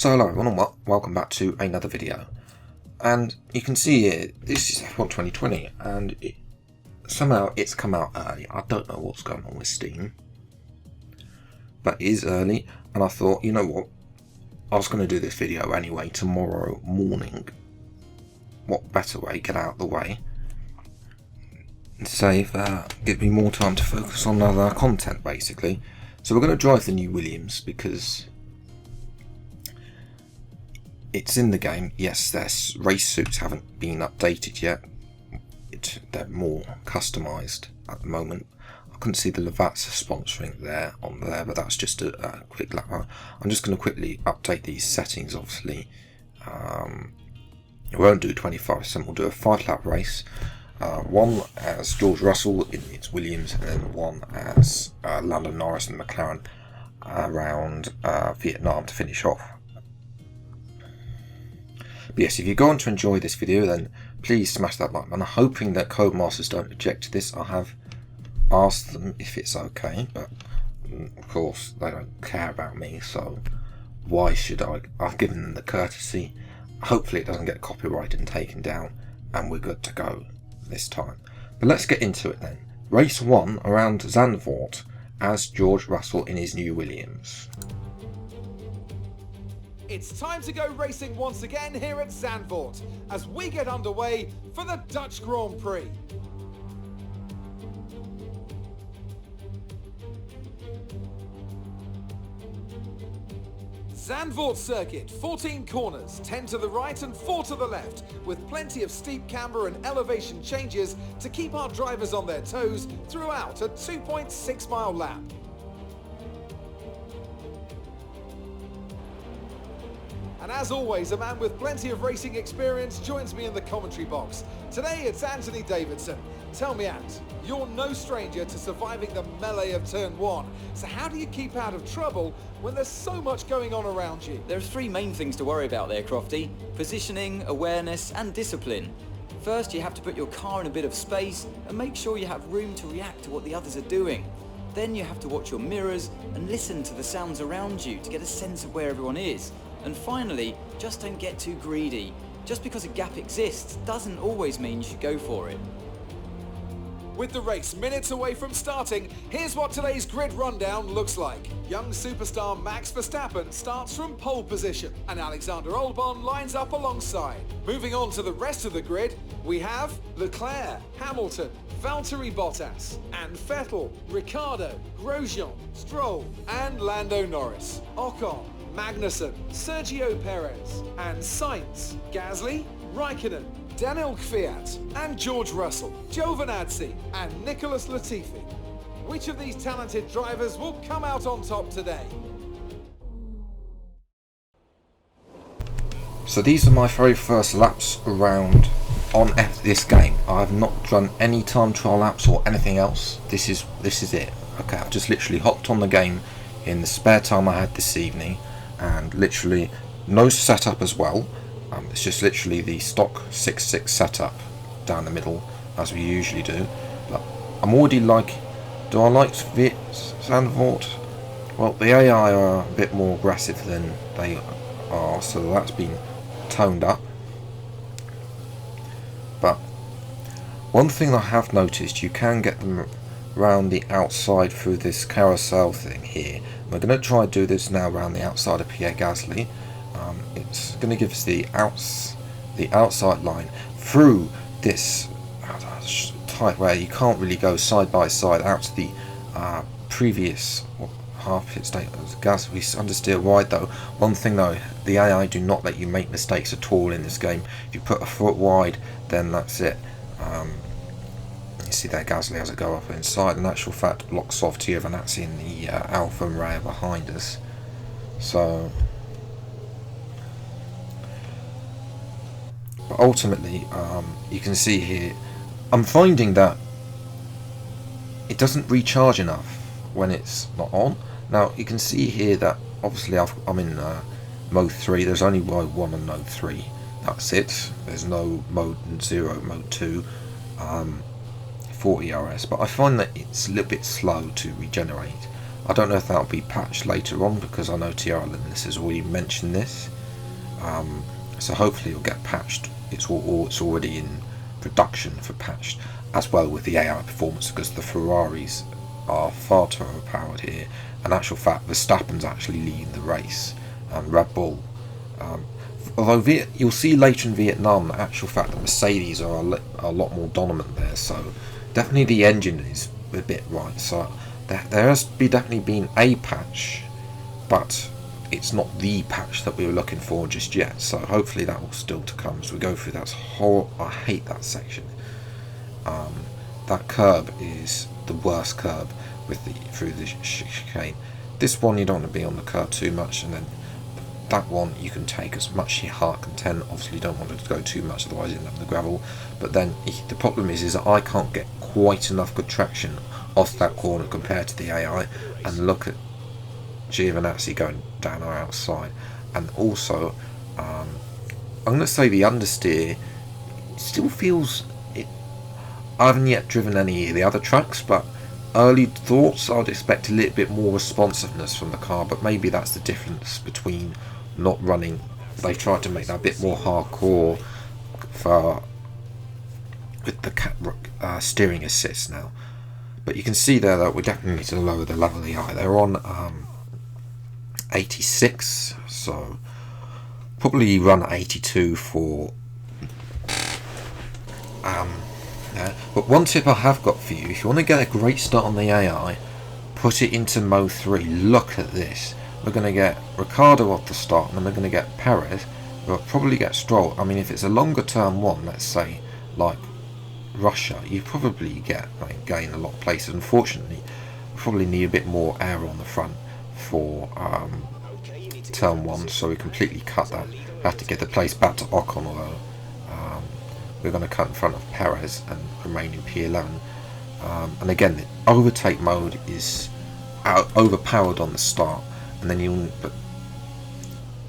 So hello everyone and welcome back to another video. And you can see here, this is F1 2020 and somehow it's come out early. I don't know what's going on with Steam, but it is early, and I thought, you know what, I was going to do this video anyway tomorrow morning. What better way, get out of the way and save, give me more time to focus on other content basically. So we're going to drive the new Williams because it's in the game. Yes, their race suits haven't been updated yet. They're more customised at the moment. I couldn't see the Lavazza sponsoring there on there, but that's just a quick lap. I'm just going to quickly update these settings. Obviously, we won't do 25%. We'll do a 5-lap race. One as George Russell in its Williams, and then one as Lando Norris and McLaren around Vietnam to finish off. But yes, if you're going to enjoy this video, then please smash that like button. I'm hoping that Codemasters don't object to this. I have asked them if it's okay, but of course they don't care about me, so why should I? I've given them the courtesy. Hopefully it doesn't get copyrighted and taken down, and we're good to go this time. But let's get into it then. Race 1 around Zandvoort as George Russell in his new Williams. It's time to go racing once again here at Zandvoort as we get underway for the Dutch Grand Prix. Zandvoort circuit, 14 corners, 10 to the right and 4 to the left, with plenty of steep camber and elevation changes to keep our drivers on their toes throughout a 2.6 mile lap. And as always, a man with plenty of racing experience joins me in the commentary box. Today it's Anthony Davidson. Tell me, Ant, you're no stranger to surviving the melee of turn 1. So how do you keep out of trouble when there's so much going on around you? There are 3 main things to worry about there, Crofty. Positioning, awareness and discipline. First, you have to put your car in a bit of space and make sure you have room to react to what the others are doing. Then you have to watch your mirrors and listen to the sounds around you to get a sense of where everyone is. And finally, just don't get too greedy. Just because a gap exists doesn't always mean you should go for it. With the race minutes away from starting, here's what today's grid rundown looks like. Young superstar Max Verstappen starts from pole position and Alexander Albon lines up alongside. Moving on to the rest of the grid, we have Leclerc, Hamilton, Valtteri Bottas, and Vettel, Ricciardo, Grosjean, Stroll, and Lando Norris. Ocon, Magnussen, Sergio Perez, and Sainz, Gasly, Raikkonen, Daniel Kvyat, and George Russell, Giovinazzi, and Nicholas Latifi. Which of these talented drivers will come out on top today? So these are my very first laps around on this game. I have not done any time trial laps or anything else. This is it. Okay, I've just literally hopped on the game in the spare time I had this evening, and literally no setup as well. It's just literally the stock 6.6 setup down the middle as we usually do. But I'm already do I like Zandvoort? Well, the AI are a bit more aggressive than they are, so that's been toned up. But one thing I have noticed, you can get them around the outside through this carousel thing here. We're going to try to do this now around the outside of Pierre Gasly. It's going to give us the outside line through this tight where you can't really go side by side out to the previous half pit state. Gas, we understeer wide though. One thing though, the AI do not let you make mistakes at all in this game. If you put a foot wide, then that's it. You see that Gasly has a go up inside. In actual fact, blocks off Giovinazzi in the Alfa Romeo behind us. So, but ultimately, you can see here, I'm finding that it doesn't recharge enough when it's not on. Now you can see here that obviously I'm in mode 3. There's only mode 1 and mode 3. That's it. There's no mode 0, mode 2. 40 RS, but I find that it's a little bit slow to regenerate. I don't know if that'll be patched later on, because I know TR Linus has already mentioned this. So hopefully it'll get patched. It's already in production for patched, as well with the AI performance, because the Ferraris are far too overpowered here. In actual fact, Verstappen's actually leading the race, and Red Bull. Although you'll see later in Vietnam, the actual fact that Mercedes are a lot more dominant there. So definitely the engine is a bit right. So there has definitely been a patch, but it's not the patch that we were looking for just yet. So hopefully that will still to come as we go through that whole. I hate that section. That curb is the worst curb through the chicane. This one you don't want to be on the curb too much, and then that one you can take as much as your heart content. Obviously you don't want it to go too much, otherwise you end up in the gravel. But then the problem is that I can't get quite enough good traction off that corner compared to the AI. And look at Giovinazzi going down our outside. And also I'm going to say the understeer still feels it. I haven't yet driven any of the other tracks, but early thoughts, I would expect a little bit more responsiveness from the car, but maybe that's the difference between not running. They tried to make that a bit more hardcore with the steering assist now. But you can see there that we definitely need to lower the level of the eye. They're on 86, so probably run 82 for But one tip I have got for you: if you want to get a great start on the AI, put it into mode 3. Look at this. We're going to get Ricciardo off the start, and then we're going to get Perez. We'll probably get Stroll. I mean, if it's a longer term one, let's say like Russia, you probably gain a lot of places. Unfortunately, we probably need a bit more air on the front for turn 1, so we completely cut that. Have to get the place back to Ocon, although we're going to cut in front of Perez and remain in P11. And again, the overtake mode is overpowered on the start, and then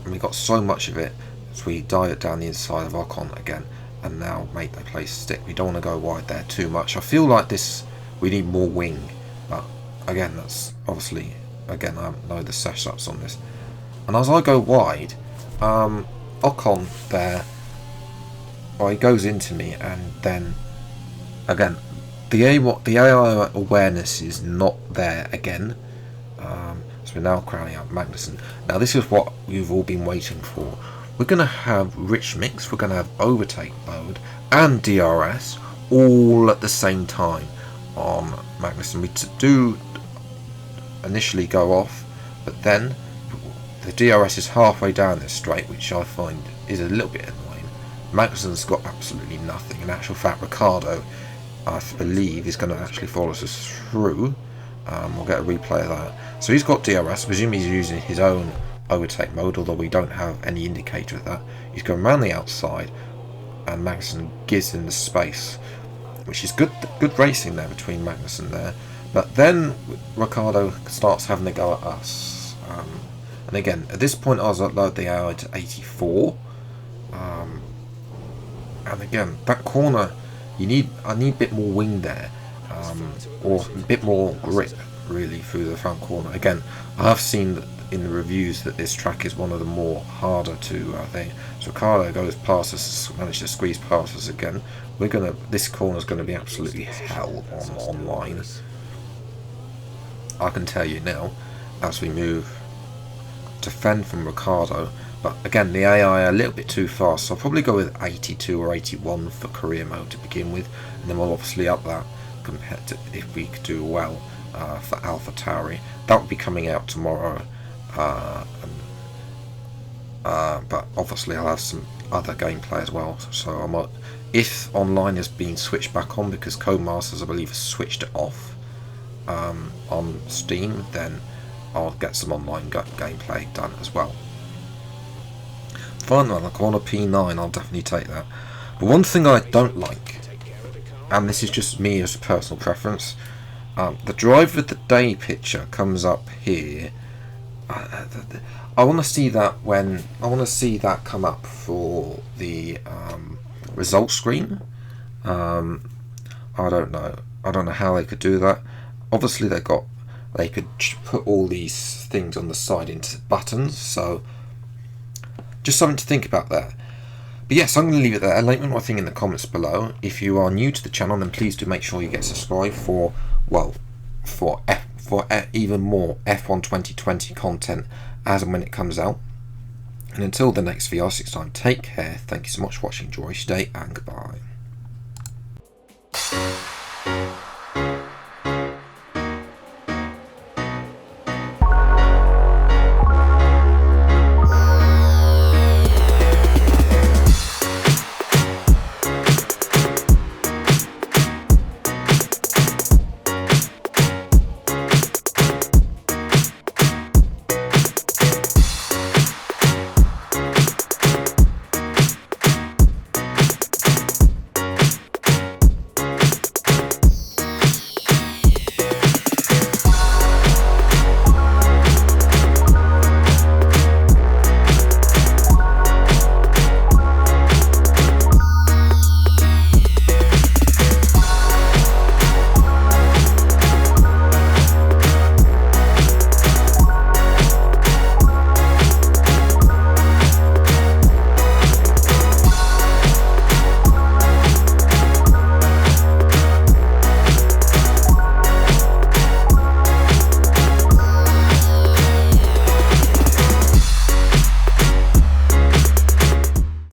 we got so much of it, so we dive it down the inside of Ocon again, and now make the place stick. We don't want to go wide there too much. I feel like we need more wing, but again, that's obviously, again, I don't know the setups on this. And as I go wide, Ocon there, he goes into me, and then again the AI awareness is not there again. So we're now crowding out Magnussen. Now this is what you've all been waiting for. We're going to have rich mix, we're going to have overtake mode and DRS all at the same time on Magnussen. We do initially go off, but then the DRS is halfway down this straight, which I find is a little bit annoying. Magnussen's got absolutely nothing. In actual fact, Ricciardo, I believe, is going to actually follow us through. We'll get a replay of that. So he's got DRS. I presume he's using his own overtake mode, although we don't have any indicator of that. He's going around the outside, and Magnussen gives him the space, which is good racing there between Magnussen there. But then Ricciardo starts having a go at us. And again, at this point I was upload the AI to 84. And again, that corner, I need a bit more wing there, or a bit more grip really through the front corner. Again, I have seen that in the reviews that this track is one of the more harder to think. So Ricardo goes past us, manages to squeeze past us again. This corner is going to be absolutely hell on online. I can tell you now, as we move to fend from Ricardo. But again, the AI are a little bit too fast, so I'll probably go with 82 or 81 for career mode to begin with, and then we'll obviously up that compared to if we could do well for AlphaTauri. That will be coming out tomorrow, but obviously I'll have some other gameplay as well. So if online has been switched back on, because Codemasters I believe has switched it off on Steam, then I'll get some online gameplay done as well. Fine, on the corner P9, I'll definitely take that. But one thing I don't like, and this is just me as a personal preference, the driver of the day picture comes up here. I want to see that come up for the results screen. I don't know how they could do that. Obviously they got they could put all these things on the side into buttons. So just something to think about there. But yes, I'm going to leave it there. Let me know what you think in the comments below. If you are new to the channel, then please do make sure you get subscribed for even more F1 2020 content as and when it comes out. And until the next VR6 time, take care. Thank you so much for watching. Enjoy your day, and goodbye.